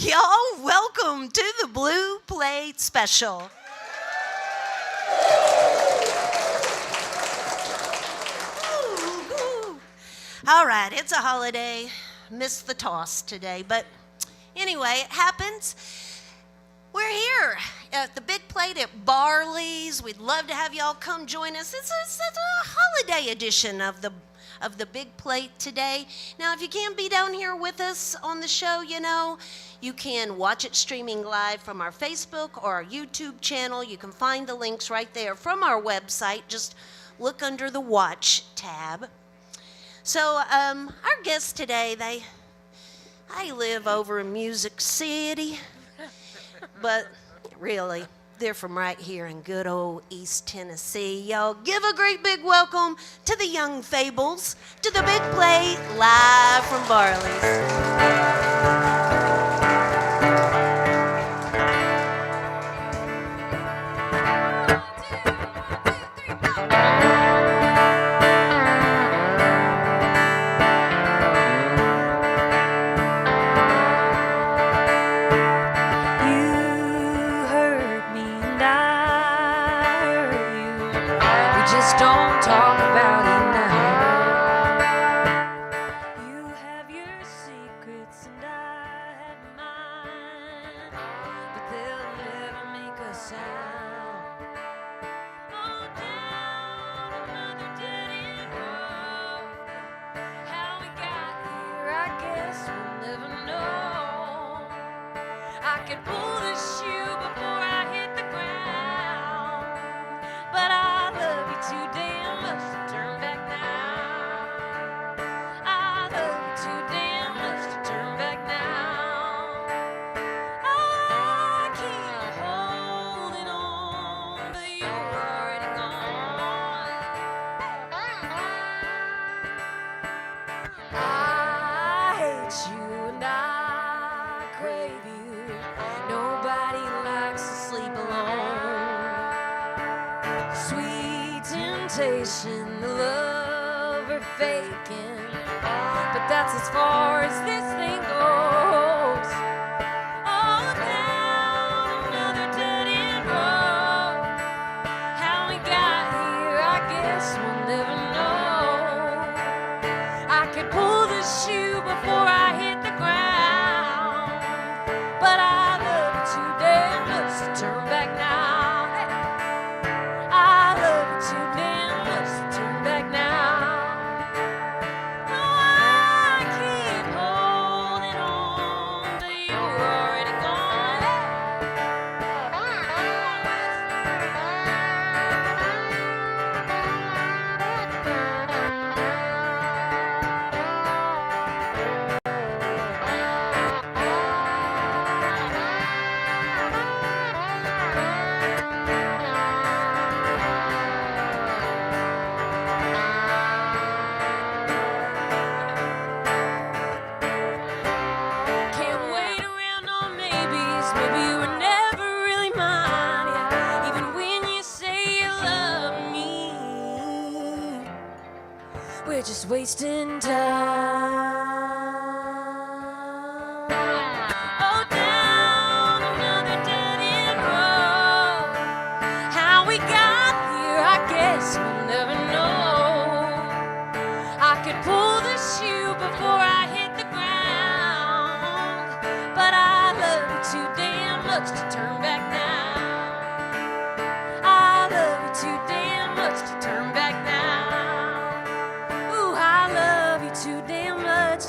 Y'all, welcome to the Blue Plate Special. All right, it's a holiday. Missed the toss today, but anyway, it happens. We're here at the Big Plate at Barley's. We'd love to have y'all come join us. It's a holiday edition of the Big Plate today. Now, if you can't be down here with us on the show, you can watch it streaming live from our Facebook or our YouTube channel. You can find the links right there from our website. Just look under the Watch tab. So, our guests today, I live over in Music City, but really, they're from right here in good old East Tennessee. Y'all give a great big welcome to the young Fables, to the Big Plate, live from Barley's. The love we're faking, but that's as far as this thing goes. Oh, down another dead-end road. How we got here, I guess we'll never know. I could pull the shoe before I hit the ground, but I love you too damn much to turn back now. I love you too damn much to turn back now. No, I keep holding on, but you're already gone. Can't wait around on maybes. Maybe you were never really mine. Yeah, even when you say you love me, we're just wasting time. Oh, down another dead-end road. How we got here, I guess we'll never know. I could pull the shoe before I hit the ground, but I love you too damn much to turn back now. I love you too damn much to turn back now. Ooh, I love you too damn much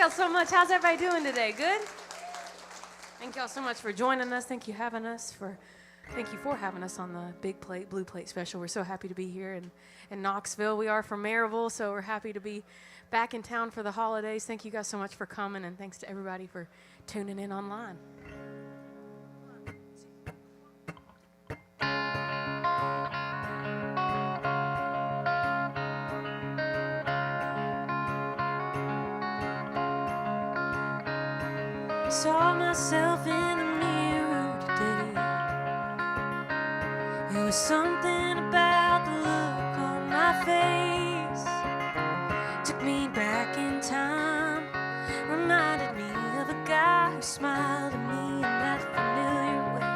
y'all so much. How's everybody doing today? Good? Thank y'all so much for joining us. Thank you for having us on the Big Plate, Blue Plate special. We're so happy to be here in Knoxville. We are from Maryville, so we're happy to be back in town for the holidays. Thank you guys so much for coming, and thanks to everybody for tuning in online. Saw myself in the mirror today. It was something about the look on my face. Took me back in time, reminded me of a guy who smiled at me in that familiar way.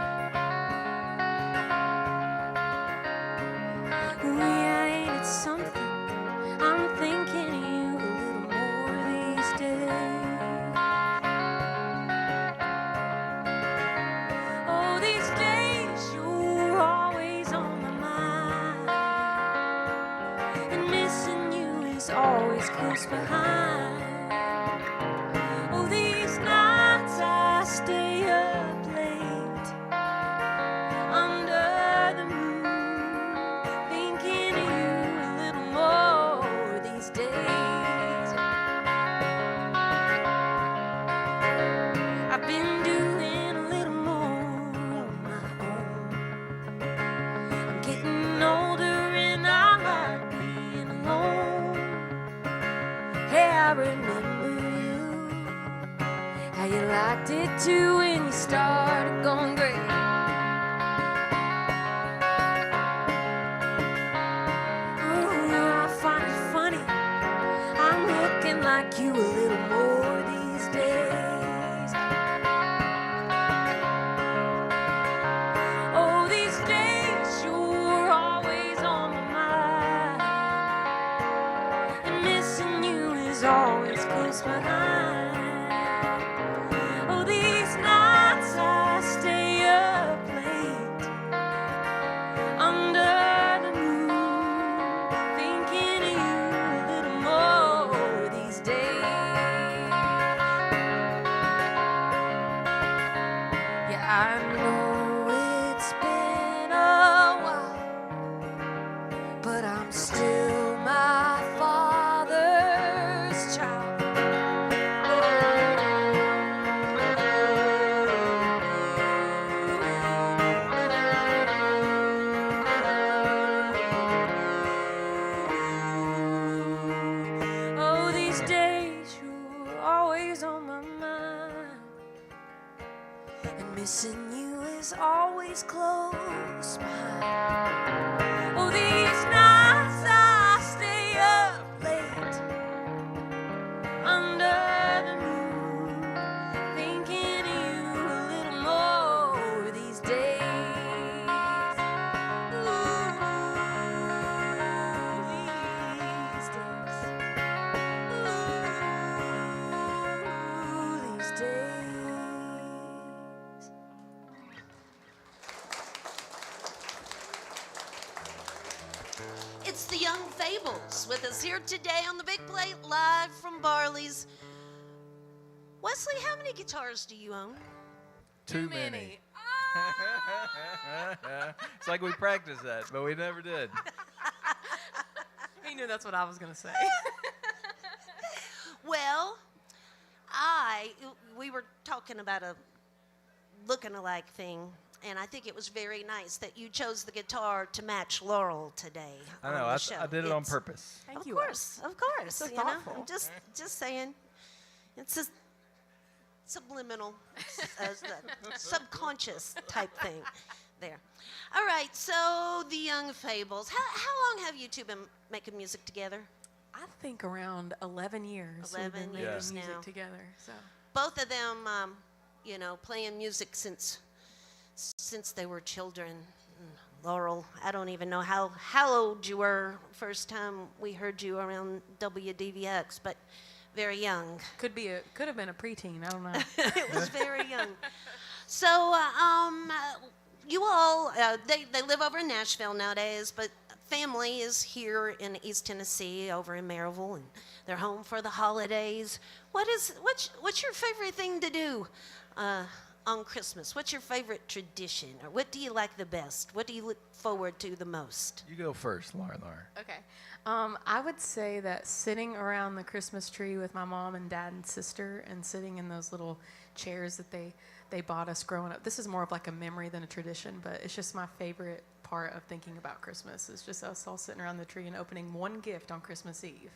Oh yeah, ain't it something? I'm thinking of you a little more these days. Oh, these days you're always on my mind, and missing you is always close behind. Oh, these nights I stay up late under the moon, thinking of you a little more these days. I've been doing a little more on my own. I'm getting older and I like being alone. Hey, I remember you, how you liked it too when you started going great. Ooh, I find it funny, I'm looking like you a little more these days. Oh, these days you're always on my mind, and missing you is always close behind. Oh, these nights I stay up late under the moon, thinking of you a little more these days. Yeah, I know it's been a while, but I'm still my father's child. Oh, these days you're always on my mind, and missing you is always close behind. Oh, these nights I stay up late under the moon, thinking of you a little more these days. Ooh, these days. Ooh, these days. It's the Young Fables with us here today on the Big Plate, live from Barley's. Wesley, how many guitars do you own? Too many. It's like we practiced that, but we never did. He knew that's what I was going to say. Well, we were talking about a looking-alike thing, and I think it was very nice that you chose the guitar to match Laurel today. I know. on the show. I did it on It's- purpose. Thank Of you. course, of course. So you know? thoughtful. I'm just saying, it's a subliminal, subconscious type thing there. All right, so the Young Fables. How long have you two been making music together? I think around 11 years. we've 11 been making years music now. together. So Both of them, playing music since they were children. Laurel, I don't even know how old you were first time we heard you around WDVX, but very young. could have been a preteen. I don't know. It was very young. So, you all, they live over in Nashville nowadays, but family is here in East Tennessee, over in Maryville, and they're home for the holidays. What's your favorite thing to do on Christmas? What's your favorite tradition, or what do you like the best? What do you look forward to the most? You go first, Laura. Okay. I would say that sitting around the Christmas tree with my mom and dad and sister and sitting in those little chairs that they bought us growing up. This is more of like a memory than a tradition, but it's just my favorite part of thinking about Christmas. It's just us all sitting around the tree and opening one gift on Christmas Eve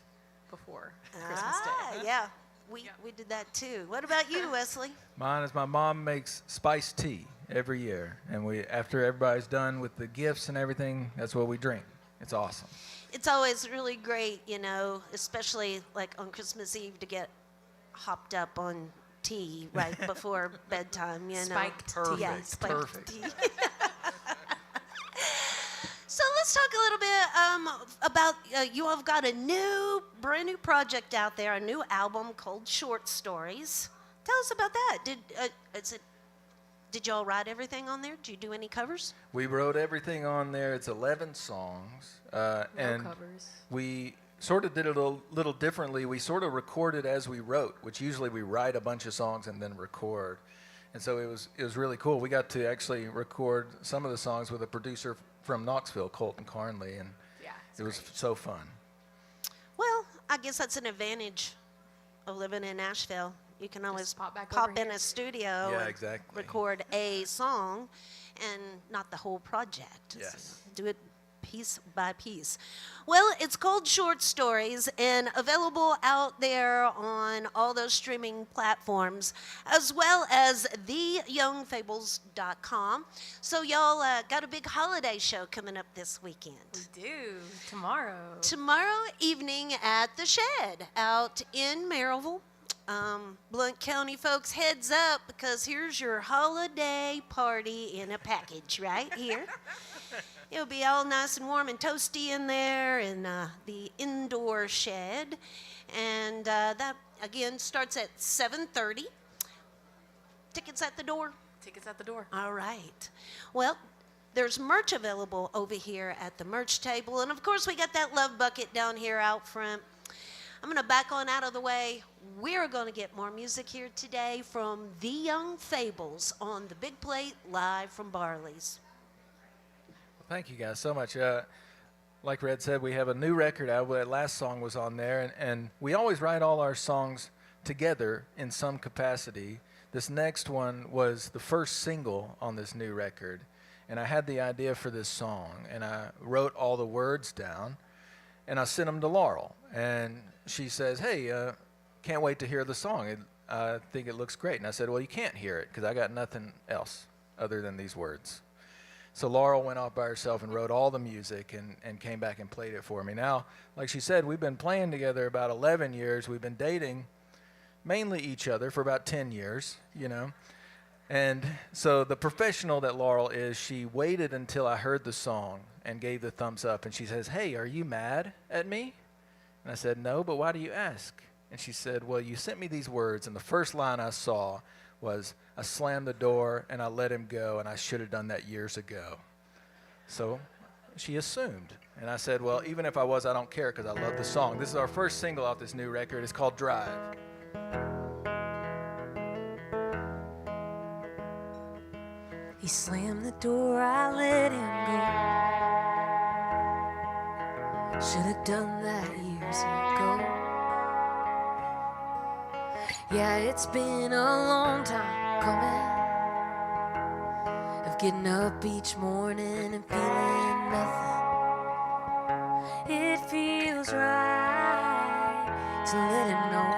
before Christmas Day. Yeah. We did that too. What about you, Wesley? Mine is my mom makes spiced tea every year, and after everybody's done with the gifts and everything, that's what we drink. It's awesome. It's always really great, especially like on Christmas Eve, to get hopped up on tea right before bedtime, Spiked tea. Perfect. Yeah, spiked Perfect. tea. So let's talk a little bit about you all have got a brand new project out there, a new album called Short Stories. Tell us about that. Did y'all write everything on there? Did you do any covers? We wrote everything on there. It's 11 songs. And covers. we sort of did it a little differently. We sort of recorded as we wrote, which usually we write a bunch of songs and then record. And so it was really cool. We got to actually record some of the songs with a producer from Knoxville, Colton Carnley, and it was so fun. Well, I guess that's an advantage of living in Nashville. You can always pop in here. a studio Yeah, and exactly. record a song and not the whole project. Yes. Do it piece by piece. Well, it's called Short Stories and available out there on all those streaming platforms, as well as theyoungfables.com. So y'all got a big holiday show coming up this weekend. We do. Tomorrow. Tomorrow evening at the Shed out in Maryville. Blount County folks, heads up, because here's your holiday party in a package right here. It'll be all nice and warm and toasty in there in the indoor shed. And that, again, starts at 7:30. Tickets at the door? Tickets at the door. All right. Well, there's merch available over here at the merch table. And, of course, we got that love bucket down here out front. I'm going to back on out of the way. We're going to get more music here today from The Young Fables on the Big Plate, live from Barley's. Thank you guys so much. Like Red said, we have a new record out. That last song was on there, and we always write all our songs together in some capacity. This next one was the first single on this new record, and I had the idea for this song, and I wrote all the words down, and I sent them to Laurel, and she says, hey, can't wait to hear the song. I think it looks great. And I said, well, you can't hear it because I got nothing else other than these words. So Laurel went off by herself and wrote all the music and came back and played it for me. Now, like she said, we've been playing together about 11 years. We've been dating mainly each other for about 10 years, And so the professional that Laurel is, she waited until I heard the song and gave the thumbs up. And she says, hey, are you mad at me? And I said, no, but why do you ask? And she said, well, you sent me these words, and the first line I saw was, I slammed the door and I let him go, and I should have done that years ago. So she assumed. And I said, well, even if I was, I don't care because I love the song. This is our first single off this new record. It's called Drive. He slammed the door, I let him go. Should have done that years ago. Yeah, it's been a long time coming, of getting up each morning and feeling nothing. It feels right to let him know.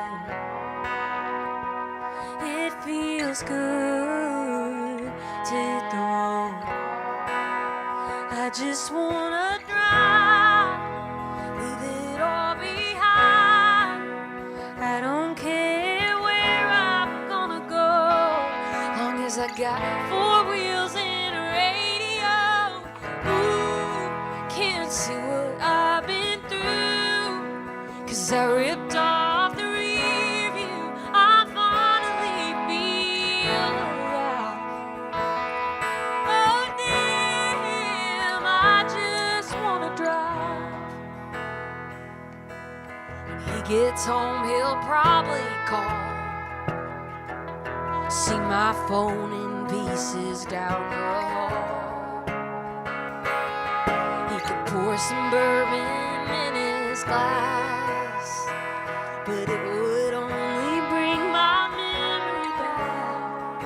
It feels good to hit the road. I just wanna drive, leave it all behind. I don't care where I'm gonna go, long as I got 4 wheels and a radio. Ooh, can't see what I've been through, 'cause I ripped off the rear view. I finally feel alive. Oh damn, I just wanna drive. gets home, he'll probably call. See my phone in pieces down the hall. He could pour some bourbon in his glass, but it would only bring my memory back.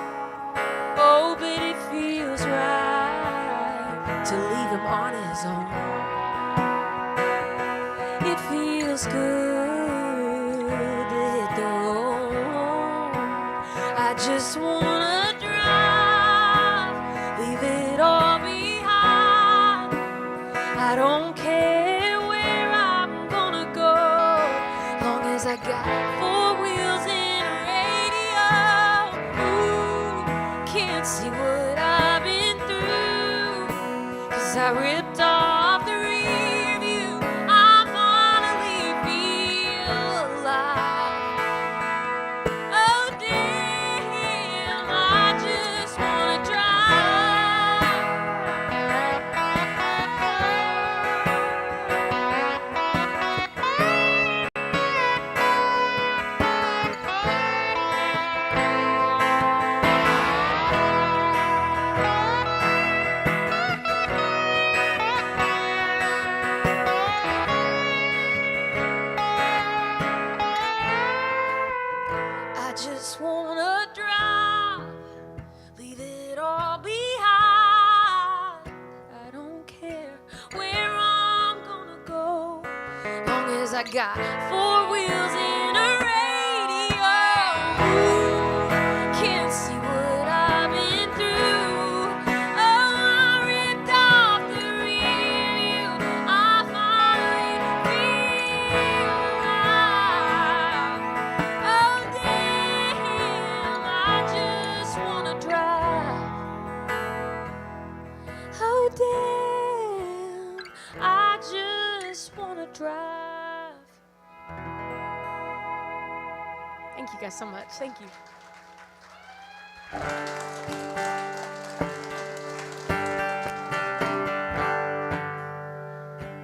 Oh, but it feels right to leave him on his own. It feels good to hit the road. I just wanna drive, leave it all behind. I don't care where I'm gonna go, long as I got 4 wheels and a radio. Ooh, can't see what I've been through, 'cause I ripped off the rear view. I finally feel alive. Oh damn, I just wanna drive. I just wanna drive, leave it all behind. I don't care where I'm gonna go, long as I got 4 wheels and a radio. Ooh, can't see what I've been through. Oh, I ripped off the rear view. I finally feel alive. Oh damn, I just wanna drive. Oh damn, I just wanna drive. Thank you guys so much. Thank you.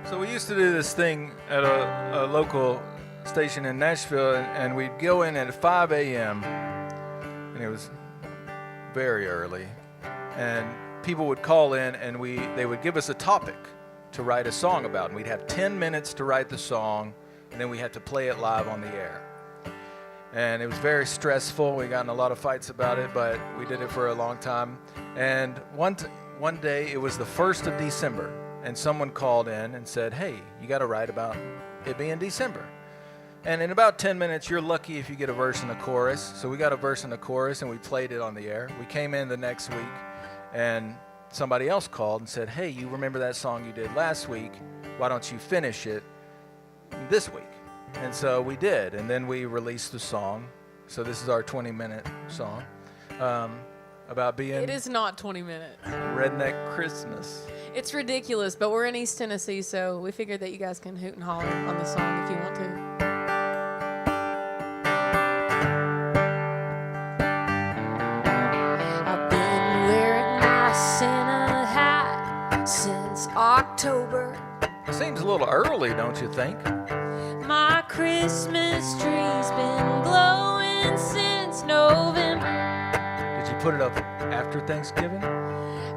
So we used to do this thing at a local station in Nashville, and we'd go in at 5 a.m., and it was very early, and people would call in, and they would give us a topic to write a song about, and we'd have 10 minutes to write the song, and then we had to play it live on the air. And it was very stressful. We got in a lot of fights about it, but we did it for a long time. And one day, it was the 1st of December, and someone called in and said, hey, you got to write about it being December. And in about 10 minutes, you're lucky if you get a verse and a chorus. So we got a verse and a chorus, and we played it on the air. We came in the next week, and somebody else called and said, hey, you remember that song you did last week? Why don't you finish it this week? And so we did, and then we released the song. So this is our 20-minute song about being It is not 20 minutes. redneck Christmas. It's ridiculous, but we're in East Tennessee, so we figured that you guys can hoot and holler on the song if you want to. I've been wearing my Santa hat since October. It seems a little early, don't you think? My Christmas tree's been glowing since November. Did you put it up after Thanksgiving?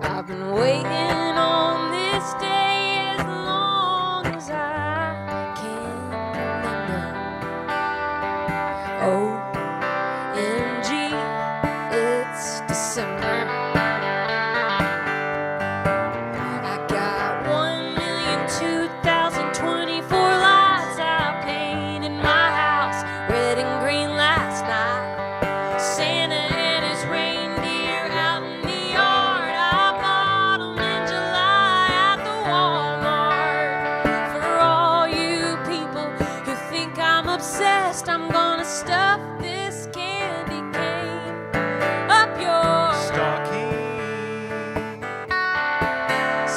I've been waiting on this day as long as I can remember. OMG, it's December. I got 1,002,024 lights I painted my house red and green last night. Santa and his reindeer out in the yard. I bought 'em in July at the Walmart. For all you people who think I'm obsessed, I'm gonna stuff this candy cane up your Stocking.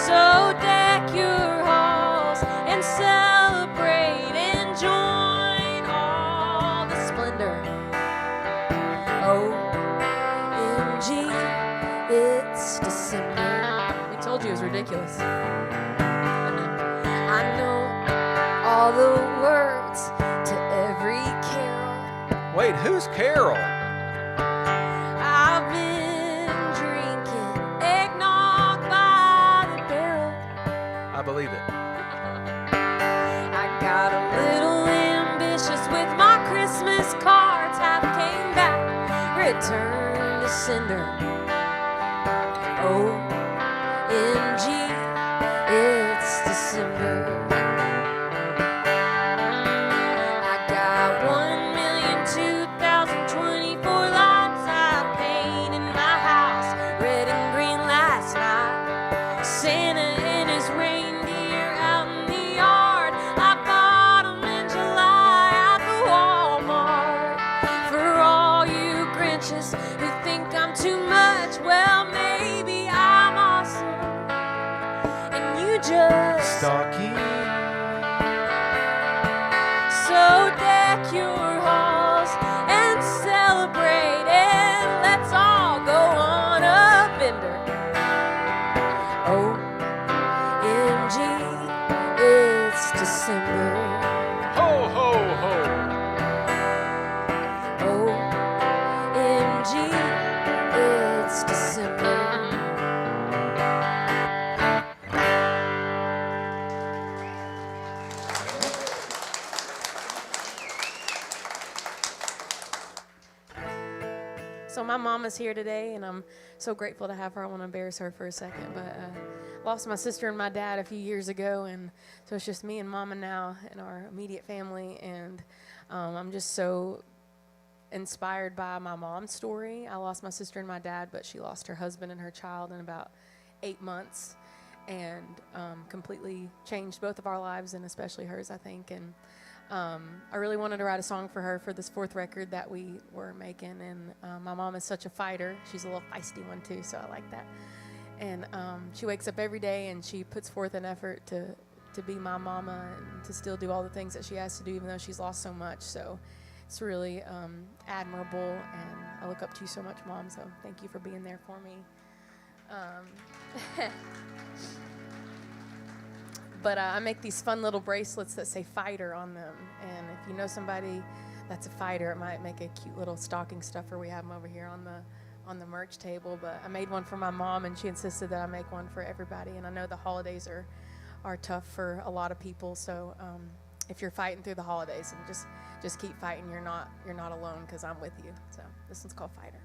so deck your halls and celebrate and join all the splendor. OMG, it's December. We told you it was ridiculous. I know all the words to every Wait, who's Carol? I've been drinking eggnog by the barrel. I believe it. I got a little ambitious with my Christmas cards. Half came back, returned to sender. OMG, it's December. I got 1,002,024 lights I painted in my house, red and green last night. Santa and his reindeer out in the yard. I bought 'em in July at the Walmart. For all you Grinches who think I'm too much, well, maybe I'm awesome and you just Stocking. so deck your halls and celebrate, and let's all go on a bender. OMG, it's December. Ho, ho, ho. OMG, it's December. So my mom is here today, and I'm so grateful to have her. I want to embarrass her for a second, but lost my sister and my dad a few years ago, and so it's just me and Mama now and our immediate family, and I'm just so inspired by my mom's story. I lost my sister and my dad, but she lost her husband and her child in about 8 months, and completely changed both of our lives, and especially hers, I think. And I really wanted to write a song for her for this 4th record that we were making, and my mom is such a fighter. She's a little feisty one too, so I like that. And she wakes up every day and she puts forth an effort to be my mama and to still do all the things that she has to do, even though she's lost so much. So it's really admirable, and I look up to you so much, Mom, so thank you for being there for me. But I make these fun little bracelets that say fighter on them. And if you know somebody that's a fighter, it might make a cute little stocking stuffer. We have them over here on the merch table. But I made one for my mom, and she insisted that I make one for everybody. And I know the holidays are tough for a lot of people. So if you're fighting through the holidays, and just keep fighting. You're not alone, because I'm with you. So this one's called Fighter.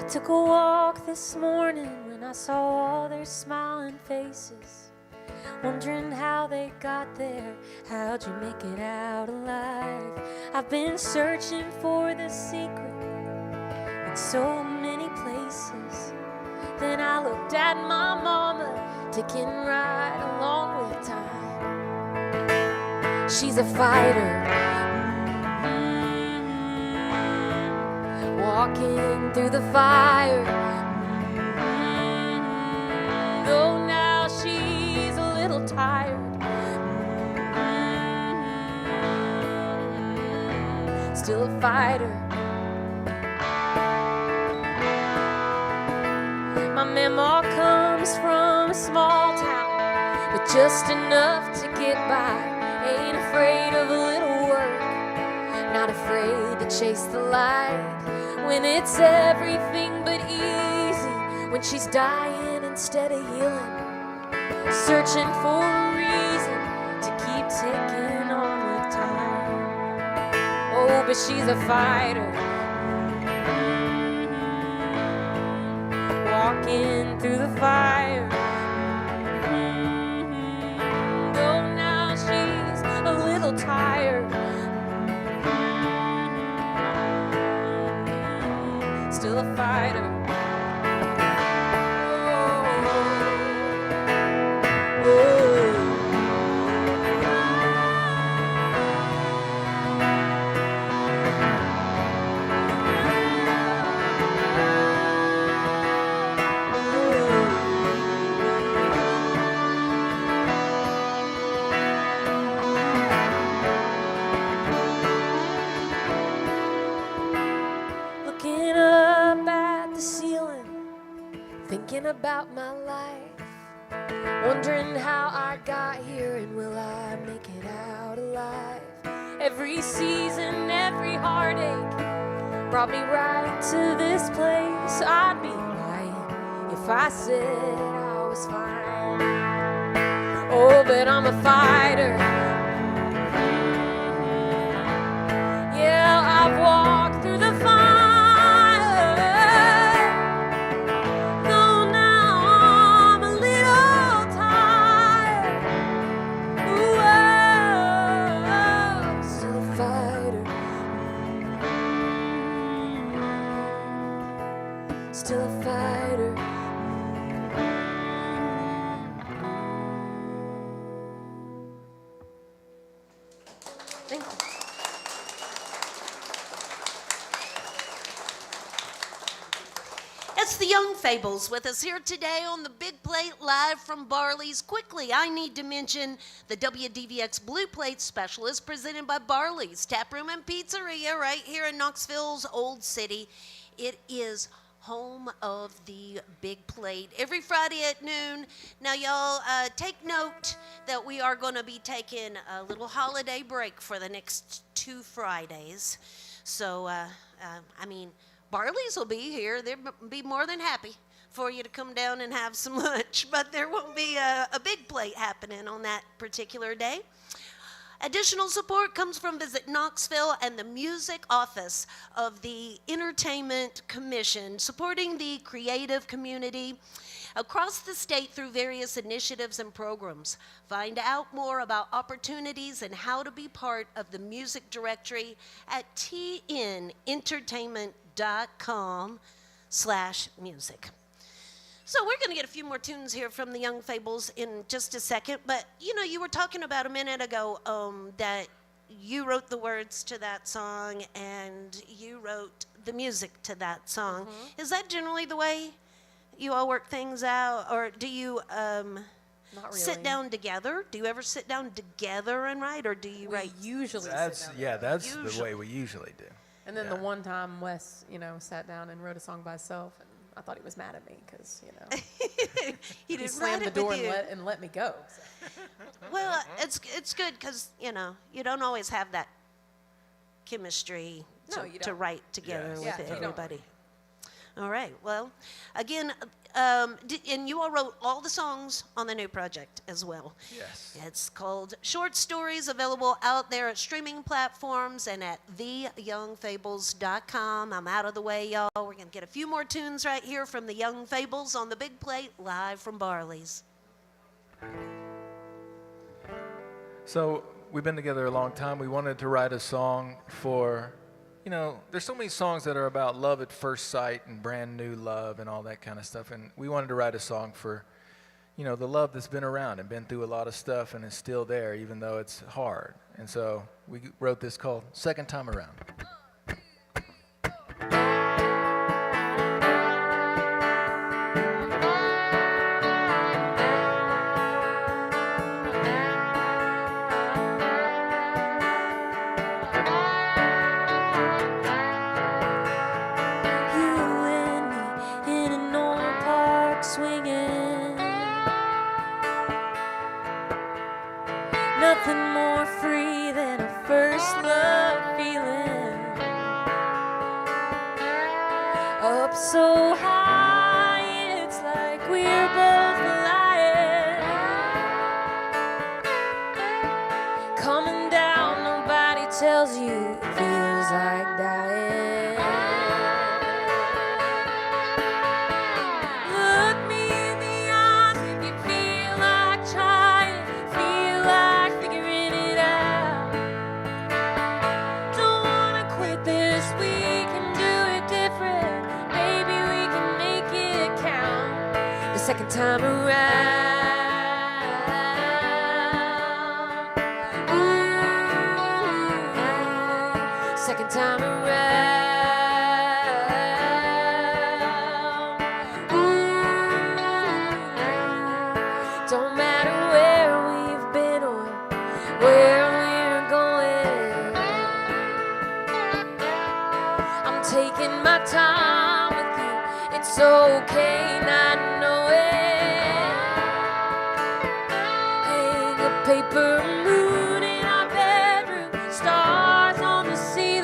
Took a walk this morning when I saw all their smiling faces, wondering how they got there. How'd you make it out alive? I've been searching for the secret in so many places, Then I looked at my mama, ticking right along with time. She's a fighter, walking through the fire. Though now she's a little tired, still a fighter. My memoir comes from a small town, but just enough to get by. Ain't afraid of a little work, not afraid to chase the light. When it's everything but easy, when she's dying instead of healing, searching for a reason to keep ticking on with time. Oh, but she's a fighter, walking through the fire. Though now she's a little tired, still a fighter. Oh, oh. Looking up at the ceiling, thinking about my life, wondering how I got here and will I make it out alive. Every season, every heartache brought me right to this place. I'd be lying if I said I was fine. Oh, but I'm a fighter. Yeah, I've walked through the fire. Though now I'm a little tired. Ooh, oh, still a fighter. Still a fighter. Thank you. It's the Young Fables with us here today on the Big Plate live from Barley's. Quickly, I need to mention the WDVX Blue Plate Special is presented by Barley's Taproom and Pizzeria right here in Knoxville's Old City. It is home of the Big Plate every Friday at noon. Now, y'all, take note that we are going to be taking a little holiday break for the next 2 Fridays. So, I mean, Barley's will be here. They'll be more than happy for you to come down and have some lunch, but there won't be a big plate happening on that particular day. Additional support comes from Visit Knoxville and the Music Office of the Entertainment Commission, supporting the creative community across the state through various initiatives and programs. Find out more about opportunities and how to be part of the music directory at tnentertainment.com/music. So we're going to get a few more tunes here from the Young Fables in just a second. But, you know, you were talking about a minute ago that you wrote the words to that song and you wrote the music to that song. Mm-hmm. Is that generally the way you all work things out? Or do you Not really. sit down together? Do you ever sit down together and write? Or do you write? Usually That's sit down. yeah, that's the Usually. way we usually do. And then Yeah. the one time Wes, sat down and wrote a song by himself, and I thought he was mad at me because, He he didn't slammed write the it door with you. and let me go. So. Well, it's good because, you don't always have that chemistry No, to, you to don't. write together Yes. with Yeah, you don't. everybody. All right. Well, again, and you all wrote all the songs on the new project as well. Yes. It's called Short Stories, available out there at streaming platforms and at theyoungfables.com. I'm out of the way, y'all. We're going to get a few more tunes right here from the Young Fables on the Big Plate, live from Barley's. So we've been together a long time. We wanted to write a song for you know, there's so many songs that are about love at first sight and brand new love and all that kind of stuff. And we wanted to write a song for, you know, the love that's been around and been through a lot of stuff and is still there, even though it's hard. And so we wrote this called Second Time Around. Nothing more free than a first love feeling. Up so high, it's like we're both flying. Coming down, nobody tells you it feels like dying. Look me in the eyes if you feel like trying, feel like figuring it out. Don't wanna quit this, we can do it different. Maybe we can make it count. The second time around. Ooh, second time around. Ooh, don't matter where we've been or where we're going. I'm taking my time with you. It's okay not knowing. Hang a paper moon in our bedroom, stars on the ceiling.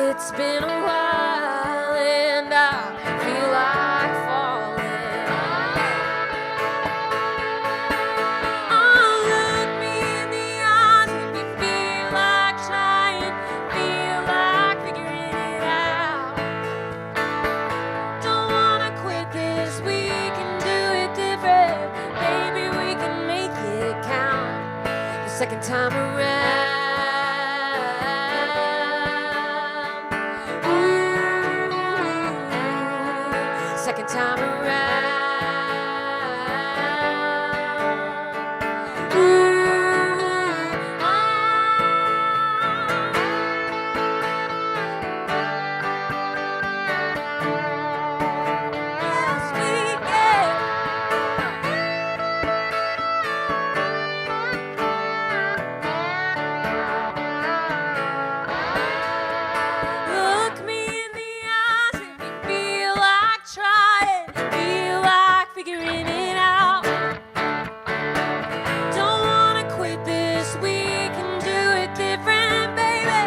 It's been a while and I feel like falling. Oh, look me in the eyes if you feel like trying, feel like figuring it out. Don't wanna quit this, we can do it different. Maybe we can make it count. The second time around. Ooh, second time around. Ooh, yes, we can. Look me in the eyes if you feel like trying, feel like figuring it out. Don't wanna quit this, we can do it different, baby.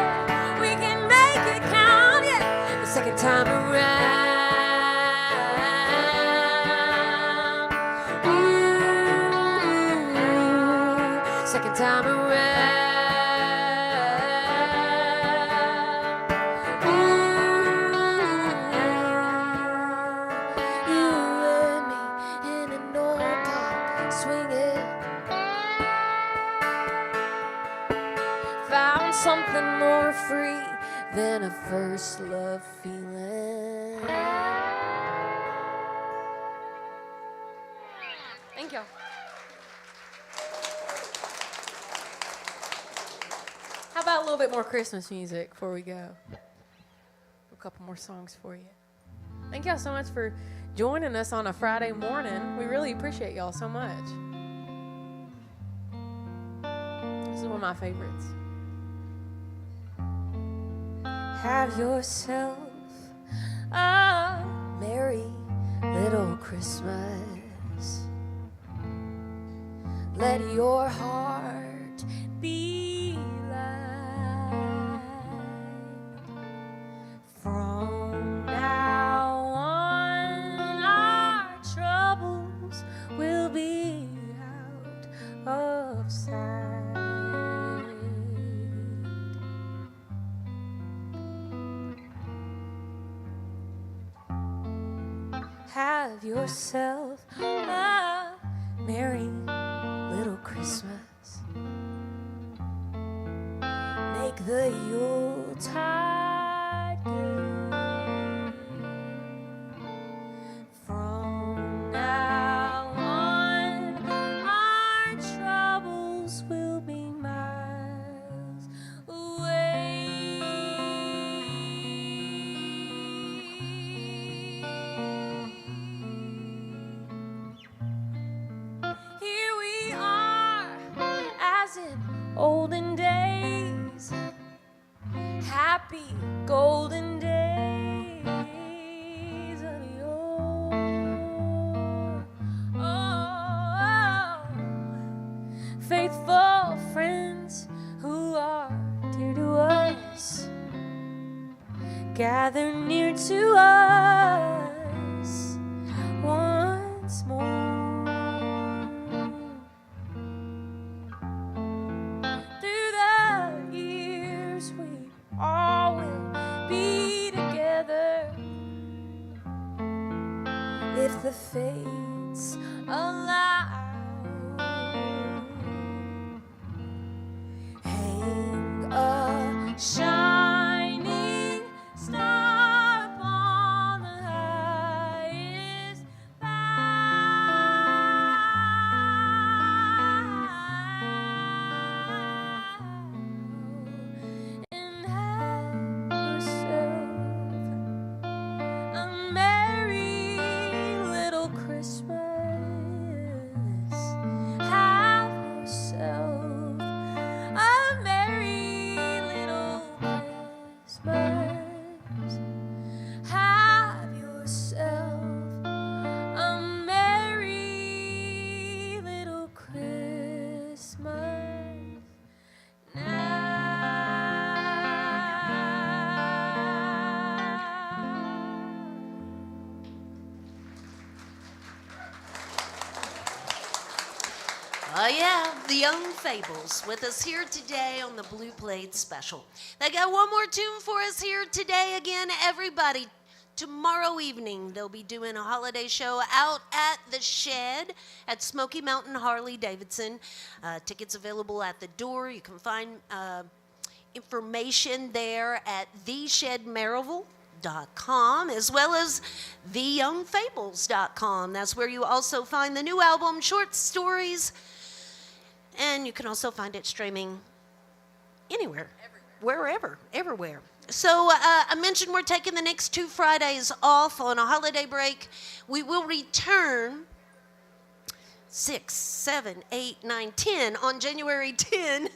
We can make it count, yeah. The second time around. Ooh, second time around. Ooh, you and me in an old park swinging. Found something more free than a first love feeling. Thank y'all. How about a little bit more Christmas music before we go? A couple more songs for you. Thank y'all so much for joining us on a Friday morning. We really appreciate y'all so much. This is one of my favorites. Have yourself a merry little Christmas. Let your heart be light. From now on, our troubles will be out of sight. Have yourself a merry little Christmas. the Yuletide gay. From now on, our troubles will be miles away. Here we are, as in olden days, happy golden days of yore. Oh, faithful friends who are dear to us, gather near to us once more. Through the years we all will be together if the fates allow. Hang a shining star upon the highest bough, and have yourself a merry little Christmas. Have yourself a merry little Christmas. Have yourself a merry little Christmas Oh, yeah, the Young Fables with us here today on the Blue Plate Special. They got one more tune for us here today. Again, everybody, tomorrow evening they'll be doing a holiday show out at the Shed at Smoky Mountain Harley Davidson. Tickets available at the door. You can find information there at theshedmaryville.com as well as theyoungfables.com. That's where you also find the new album, Short Stories. And you can also find it streaming anywhere, wherever, everywhere. So I mentioned we're taking the next 2 Fridays off on a holiday break. We will return 6, 7, 8, 9, 10 on January 10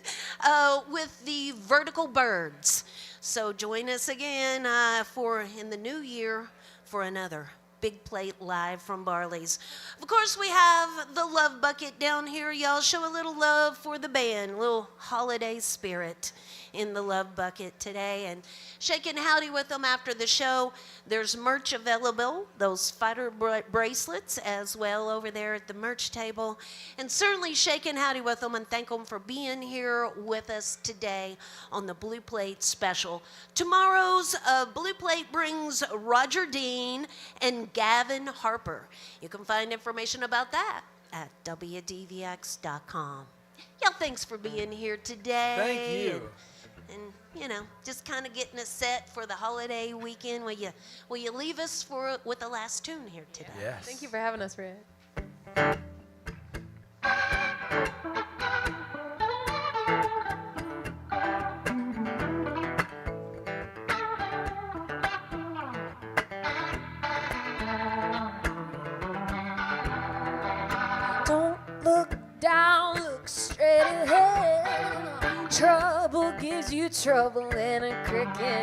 with the Vertical Birds. So join us again in the new year for another Big Plate live from Barley's. Of course, we have the Love Bucket down here. Y'all show a little love for the band, a little holiday spirit in the Love Bucket today. And shaking howdy with them after the show. There's merch available, those fighter bracelets as well over there at the merch table. And certainly shaking howdy with them and thank them for being here with us today on the Blue Plate Special. Tomorrow's Blue Plate brings Roger Dean and Gavin Harper. You can find information about that at WDVX.com. Y'all, thanks for being here today. Thank you. And you know, just kind of getting us set for the holiday weekend. Will you leave us with the last tune here today? Yes. Thank you for having us, Red. Don't look down, look straight ahead. Trouble gives you trouble and a crick in the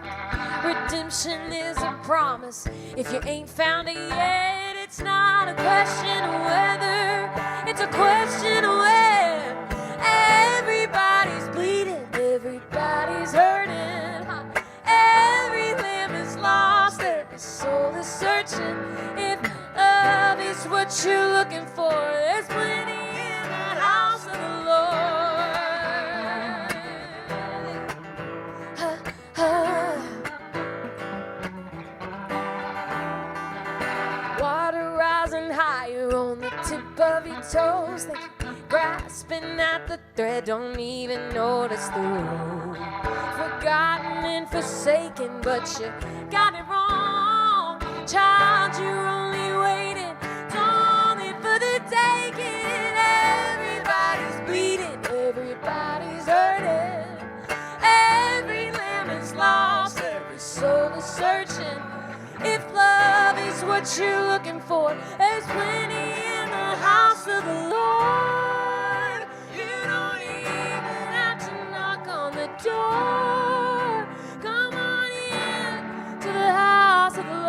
neck. Redemption is a promise. If you ain't found it yet, it's not a question of whether, it's a question of when. Everybody's bleeding, everybody's hurting. Every limb is lost, every soul is searching. If love is what you're looking for, there's plenty in the house of the Lord. Water rising higher on the tip of your toes, they keep grasping at the thread, don't even notice the road. Forgotten and forsaken, but you got it wrong. Child, you're only waiting, only for the taking. Everybody's bleeding, everybody's hurting. Every lamb is lost, every soul is searching. If love is what you're looking for, there's plenty in the house of the Lord. You don't even have to knock on the door. Come on in to the house of the Lord.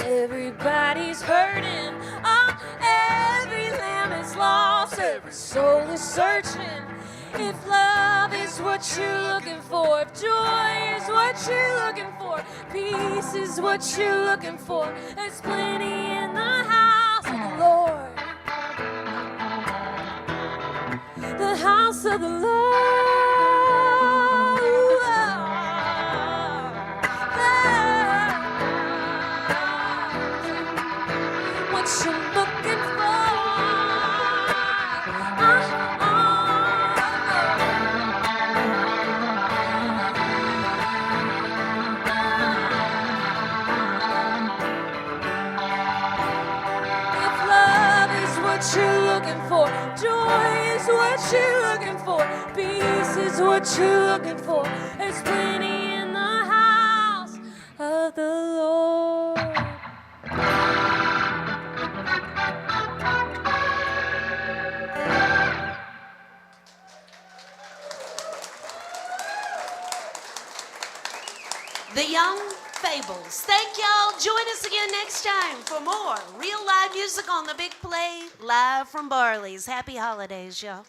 Everybody's hurting. Oh, every lamb is lost. Every soul is searching. If love is what you're looking for, if joy is what you're looking for, peace is what you're looking for, there's plenty in the house of the Lord. The house of the Lord. What you're looking for. If love is what you're looking for, joy is what you're looking for, peace is what you're looking for, there's plenty in the house of the Lord. The Young Fables. Thank y'all. Join us again next time for more real live music on the big play, live from Barley's. Happy holidays, y'all.